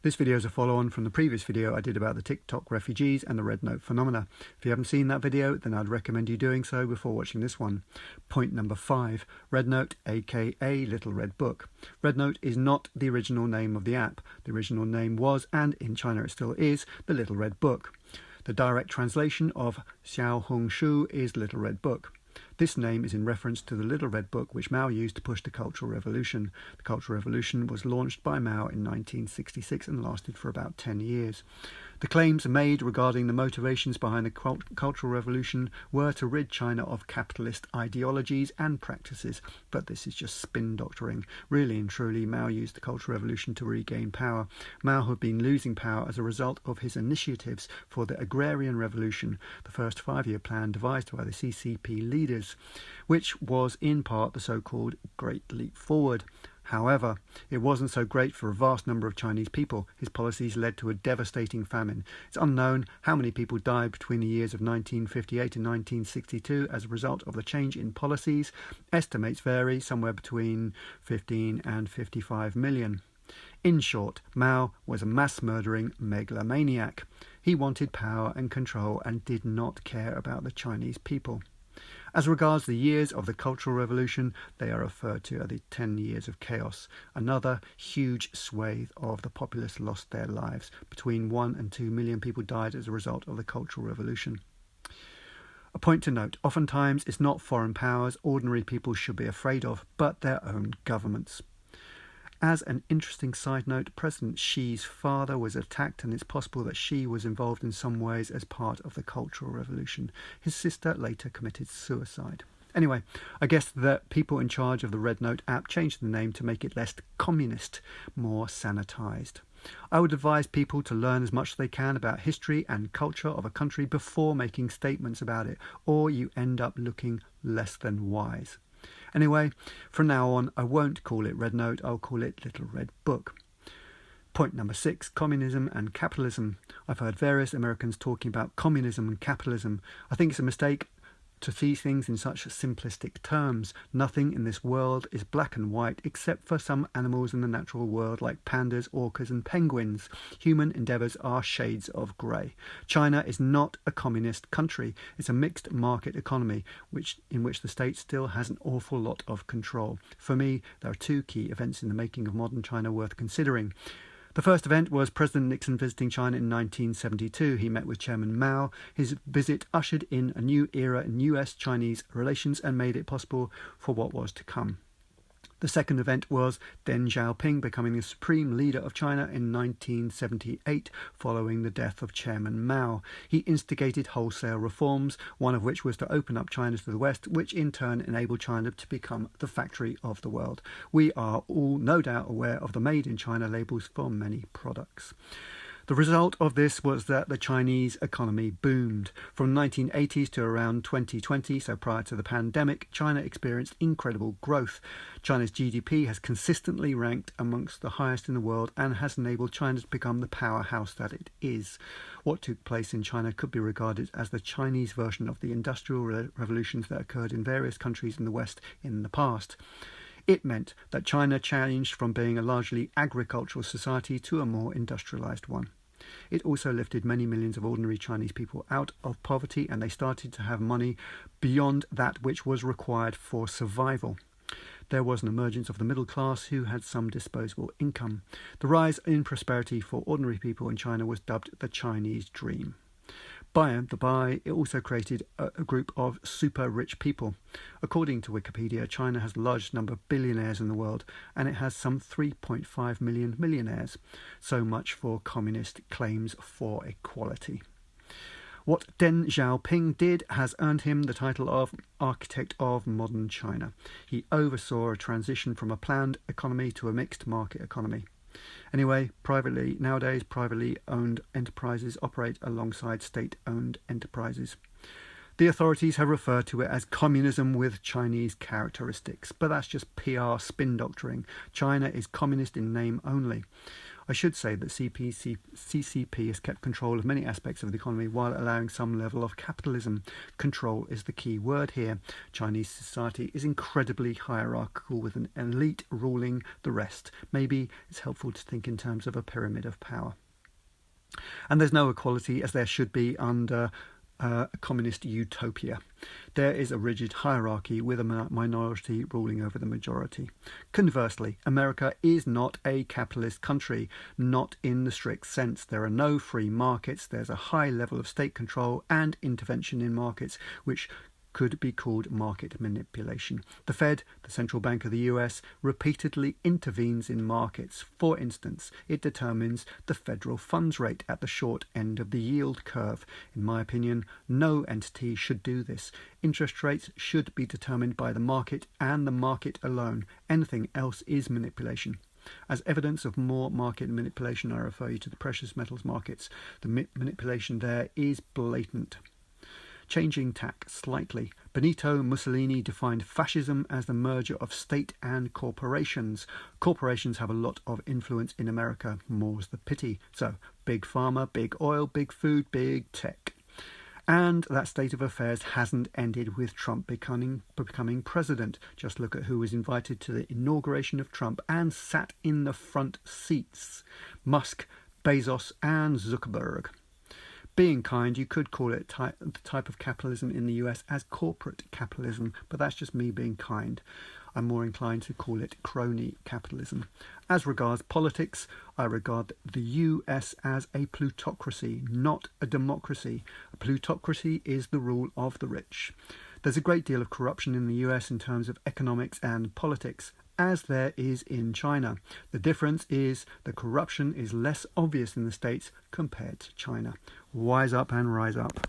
This video is a follow-on from the previous video I did about the TikTok refugees and the Rednote phenomena. If you haven't seen that video, then I'd recommend you doing so before watching this one. Point number 5. Rednote, aka Little Red Book. Rednote is not the original name of the app. The original name was, and in China it still is, the Little Red Book. The direct translation of Xiaohongshu is Little Red Book. This name is in reference to the Little Red Book which Mao used to push the Cultural Revolution. The Cultural Revolution was launched by Mao in 1966 and lasted for about 10 years. The claims made regarding the motivations behind the Cultural Revolution were to rid China of capitalist ideologies and practices, but this is just spin doctoring. Really and truly, Mao used the Cultural Revolution to regain power. Mao had been losing power as a result of his initiatives for the Agrarian Revolution, the first 5-year plan devised by the CCP leaders, which was in part the so-called Great Leap Forward. However, it wasn't so great for a vast number of Chinese people. His policies led to a devastating famine. It's unknown how many people died between the years of 1958 and 1962 as a result of the change in policies. Estimates vary, somewhere between 15 and 55 million. In short, Mao was a mass-murdering megalomaniac. He wanted power and control and did not care about the Chinese people. As regards the years of the Cultural Revolution, they are referred to as the 10 years of chaos. Another huge swathe of the populace lost their lives. Between 1 and 2 million people died as a result of the Cultural Revolution. A point to note, oftentimes it's not foreign powers ordinary people should be afraid of, but their own governments. As an interesting side note, President Xi's father was attacked, and it's possible that Xi was involved in some ways as part of the Cultural Revolution. His sister later committed suicide. Anyway, I guess that people in charge of the Rednote app changed the name to make it less communist, more sanitized. I would advise people to learn as much as they can about history and culture of a country before making statements about it, or you end up looking less than wise. Anyway, from now on, I won't call it Rednote, I'll call it Little Red Book. Point number 6, communism and capitalism. I've heard various Americans talking about communism and capitalism. I think it's a mistake to see things in such simplistic terms. Nothing in this world is black and white except for some animals in the natural world like pandas, orcas and penguins. Human endeavours are shades of grey. China is not a communist country. It's a mixed market economy in which the state still has an awful lot of control. For me, there are 2 key events in the making of modern China worth considering. The first event was President Nixon visiting China in 1972. He met with Chairman Mao. His visit ushered in a new era in US-Chinese relations and made it possible for what was to come. The second event was Deng Xiaoping becoming the supreme leader of China in 1978 following the death of Chairman Mao. He instigated wholesale reforms, one of which was to open up China to the West, which in turn enabled China to become the factory of the world. We are all no doubt aware of the Made in China labels for many products. The result of this was that the Chinese economy boomed. From the 1980s to around 2020, so prior to the pandemic, China experienced incredible growth. China's GDP has consistently ranked amongst the highest in the world and has enabled China to become the powerhouse that it is. What took place in China could be regarded as the Chinese version of the industrial revolutions that occurred in various countries in the West in the past. It meant that China changed from being a largely agricultural society to a more industrialized one. It also lifted many millions of ordinary Chinese people out of poverty, and they started to have money beyond that which was required for survival. There was an emergence of the middle class who had some disposable income. The rise in prosperity for ordinary people in China was dubbed the Chinese Dream. By the by, it also created a group of super rich people. According to Wikipedia, China has the largest number of billionaires in the world, and it has some 3.5 million millionaires. So much for communist claims for equality. What Deng Xiaoping did has earned him the title of Architect of Modern China. He oversaw a transition from a planned economy to a mixed market economy. Anyway, nowadays privately owned enterprises operate alongside state-owned enterprises. The authorities have referred to it as communism with Chinese characteristics, but that's just PR spin doctoring. China is communist in name only. I should say that CCP has kept control of many aspects of the economy while allowing some level of capitalism. Control is the key word here. Chinese society is incredibly hierarchical with an elite ruling the rest. Maybe it's helpful to think in terms of a pyramid of power. And there's no equality as there should be under a communist utopia. There is a rigid hierarchy with a minority ruling over the majority. Conversely, America is not a capitalist country, not in the strict sense. There are no free markets. There's a high level of state control and intervention in markets, which could be called market manipulation. The Fed, the central bank of the US, repeatedly intervenes in markets. For instance, it determines the federal funds rate at the short end of the yield curve. In my opinion, no entity should do this. Interest rates should be determined by the market and the market alone. Anything else is manipulation. As evidence of more market manipulation, I refer you to the precious metals markets. The manipulation there is blatant. Changing tack slightly, Benito Mussolini defined fascism as the merger of state and corporations. Corporations have a lot of influence in America, more's the pity. So, big pharma, big oil, big food, big tech. And that state of affairs hasn't ended with Trump becoming president. Just look at who was invited to the inauguration of Trump and sat in the front seats. Musk, Bezos and Zuckerberg. Being kind, you could call it the type of capitalism in the US as corporate capitalism, but that's just me being kind. I'm more inclined to call it crony capitalism. As regards politics, I regard the US as a plutocracy, not a democracy. A plutocracy is the rule of the rich. There's a great deal of corruption in the US in terms of economics and politics, as there is in China. The difference is the corruption is less obvious in the States compared to China. Wise up and rise up.